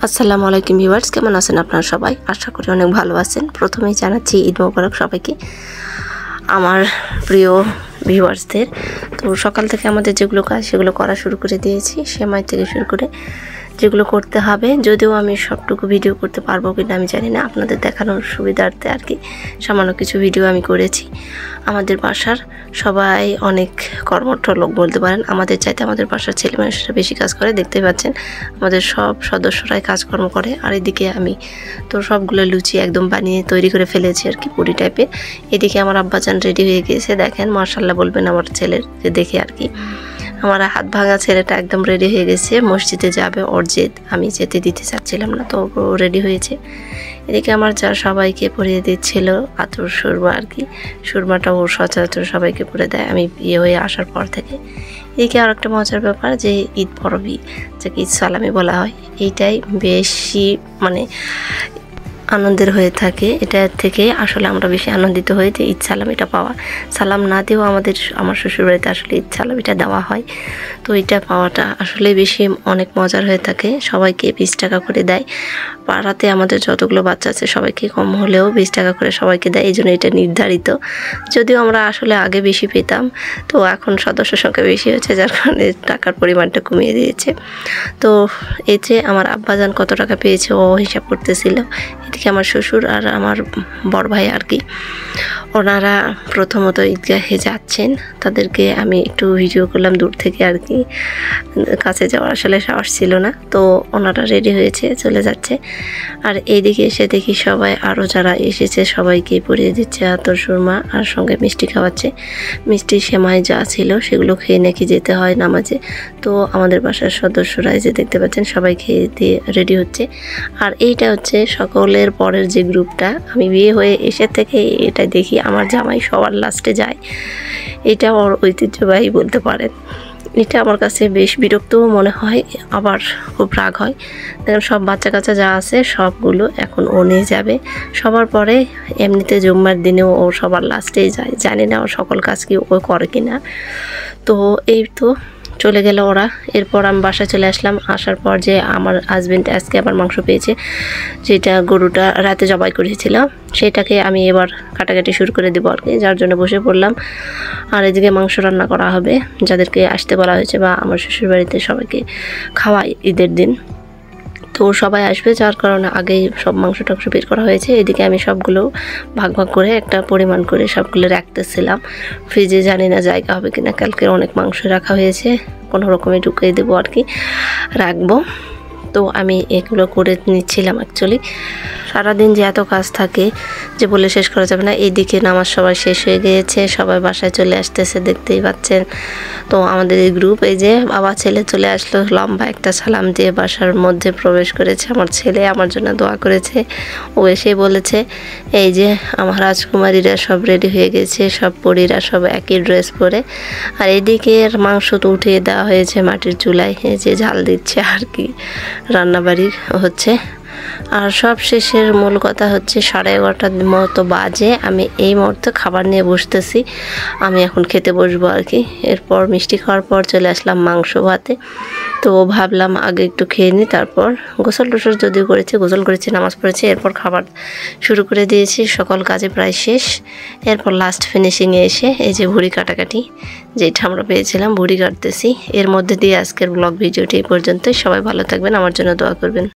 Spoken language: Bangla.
আসসালামু আলাইকুম ভিউয়ার্স, কেমন আছেন আপনারা সবাই? আশা করি অনেক ভালো আছেন। প্রথমেই জানাচ্ছি ঈদ মোবারক সবাইকে, আমার প্রিয় ভিউয়ার্সদের। তো সকাল থেকে আমাদের যেগুলো কাজ সেগুলো করা শুরু করে দিয়েছি, সেমাই থেকে শুরু করে যেগুলো করতে হবে। যদিও আমি সবটুকু ভিডিও করতে পারবো কিনা আমি জানি না, আপনাদের দেখানোর সুবিধার্থে আর কি সামান্য কিছু ভিডিও আমি করেছি। আমাদের বাসার সবাই অনেক কর্মঠ লোক বলতে পারেন, আমাদের চাইতে আমাদের বাসার ছেলে মানুষরা বেশি কাজ করে। দেখতেই পাচ্ছেন আমাদের সব সদস্যরাই কাজকর্ম করে। আর এদিকে আমি তো সবগুলো লুচি একদম বানিয়ে তৈরি করে ফেলেছি আর কি, পুরি টাইপের। এদিকে আমার আব্বাজান রেডি হয়ে গিয়েছে, দেখেন মাশাআল্লাহ বলবেন আমার ছেলের যে দেখে আর কি। আমার হাত ভাঙা ছেলেটা একদম রেডি হয়ে গেছে, মসজিদে যাবে। ওর জেদ, আমি যেতে দিতে চাচ্ছিলাম না, তো ও রেডি হয়েছে। এদিকে আমার যা সবাইকে পরিয়ে দিচ্ছিল আতর সুরমা আর কি। সুরমাটা ও সচরাচর সবাইকে পরে দেয় আমি বিয়ে হয়ে আসার পর থেকে। এদিকে আর একটা মজার ব্যাপার যে ঈদ পরবই, যাকে ঈদ সালামি বলা হয়, এইটাই বেশি মানে আনন্দের হয়ে থাকে। এটা থেকে আসলে আমরা বেশি আনন্দিত হই যে ঈদ সালামিটা পাওয়া। সালাম না দিয়েও আমার শ্বশুরবাড়িতে আসলে ঈদ সালামিটা দেওয়া হয়, তো এটা পাওয়াটা আসলে বেশি অনেক মজার হয়ে থাকে। সবাইকে 20 টাকা করে দেয়। পাড়াতে আমাদের যতগুলো বাচ্চা আছে সবাইকে কম হলেও 20 টাকা করে সবাইকে দেয়, এই জন্য এটা নির্ধারিত। যদিও আমরা আসলে আগে বেশি পেতাম, তো এখন সদস্য সংখ্যা বেশি হয়েছে, যার কারণে টাকার পরিমাণটা কমিয়ে দিয়েছে। তো এই যে আমার আব্বাজান কত টাকা পেয়েছে ও হিসাব করতেছিল। এদিকে আমার শ্বশুর আর আমার বড় ভাই আর কি, ওনারা প্রথমত ঈদগাহে যাচ্ছেন। তাদেরকে আমি একটু ভিডিও করলাম দূর থেকে আর কি, কাছে যাওয়ার আসলে সাহস ছিল না। তো ওনারা রেডি হয়েছে, চলে যাচ্ছে। আর এইদিকে এসে দেখি সবাই আরও যারা এসেছে সবাইকে পরিয়ে দিচ্ছে আতর সুরমা, আর সঙ্গে মিষ্টি খাওয়াচ্ছে। মিষ্টি সেমাই যা ছিল সেগুলো খেয়ে নাকি যেতে হয় নামাজে। তো আমাদের বাসার সদস্যরা যে দেখতে পাচ্ছেন সবাই খেয়ে দিয়ে রেডি হচ্ছে। আর এইটা হচ্ছে সকলের পরের যে গ্রুপটা, আমি বিয়ে হয়ে এসে থেকে এটা দেখি আমার জামাই সবার লাস্টে যায়। এটা ওর ঐতিহ্যবাহী বলতে পারেন। এটা আমার কাছে বেশ বিরক্তও মনে হয়, আবার খুব রাগ হয়। দেখেন সব বাচ্চা কাচ্চা যা আছে সবগুলো এখন ও নিয়ে যাবে সবার পরে। এমনিতে জুম্মার দিনেও ও সবার লাস্টেই যায়, জানি না ও সকল কাজ কি ও করে কিনা। তো এই তো চলে গেল ওরা। এরপর আমি বাসায় চলে আসলাম। আসার পর যে আমার হাজবেন্ড আজকে আবার মাংস পেয়েছে, যেটা গরুটা রাতে জবাই করেছিল, সেটাকে আমি এবার কাটাকাটি শুরু করে দেবো আর কি, যার জন্য বসে পড়লাম। আর এদিকে মাংস রান্না করা হবে, যাদেরকে আসতে বলা হয়েছে বা আমার শ্বশুরবাড়িতে সবাইকে খাওয়াই ঈদের দিন। তো সবাই আসবে, যার কারণে আগেই সব মাংস টাংস বের করা হয়েছে। এদিকে আমি সবগুলো ভাগ ভাগ করে একটা পরিমাণ করে সবগুলো রাখতেছিলাম ফ্রিজে, জানি না জায়গা হবে কিনা। কালকে অনেক মাংস রাখা হয়েছে, কোনো রকমে ঢুকিয়ে দেবো আর কি, রাখবো। তো আমি এগুলো করে নিচ্ছিলাম। অ্যাকচুয়ালি সারাদিন যে এত কাজ থাকে যে বলে শেষ করা যাবে না। এইদিকে নামাজ সবাই শেষ হয়ে গিয়েছে, সবাই বাসায় চলে আসতেছে, দেখতেই পাচ্ছেন। তো আমাদের এই গ্রুপ, এই যে বাবা ছেলে চলে আসলো, লম্বা একটা সালাম দিয়ে বাসার মধ্যে প্রবেশ করেছে। আমার ছেলে আমার জন্য দোয়া করেছে। ও এসে বলেছে এই যে আমার রাজকুমারীরা সব রেডি হয়ে গেছে, সব পরীরা সব একই ড্রেস পরে। আর এদিকে মাংস তো উঠিয়ে দেওয়া হয়েছে মাটির চুলায়, এই যে ঝাল দিচ্ছে আর কি, রান্নাবাড়ি হচ্ছে। আর সব শেষের মূল কথা হচ্ছে 11:30টার মতো বাজে, আমি এই মুহূর্তে খাবার নিয়ে বসতেছি। আমি এখন খেতে বসবো আর কি। এরপর মিষ্টি খাওয়ার পর চলে আসলাম মাংস ভাতে। তো ভাবলাম আগে একটু খেয়ে নিই, তারপর গোসল টোসল যদিও করেছি, গোসল করেছি, নামাজ পড়েছি, এরপর খাবার শুরু করে দিয়েছি। সকল কাজে প্রায় শেষ। এরপর লাস্ট ফিনিশিংয়ে এসে এই যে ভুড়ি কাটাকাটি যেটা আমরা পেয়েছিলাম, ভুড়ি কাটতেছি। এর মধ্যে দিয়ে আজকের ব্লগ ভিডিওটি এই পর্যন্তই। সবাই ভালো থাকবেন, আমার জন্য দোয়া করবেন।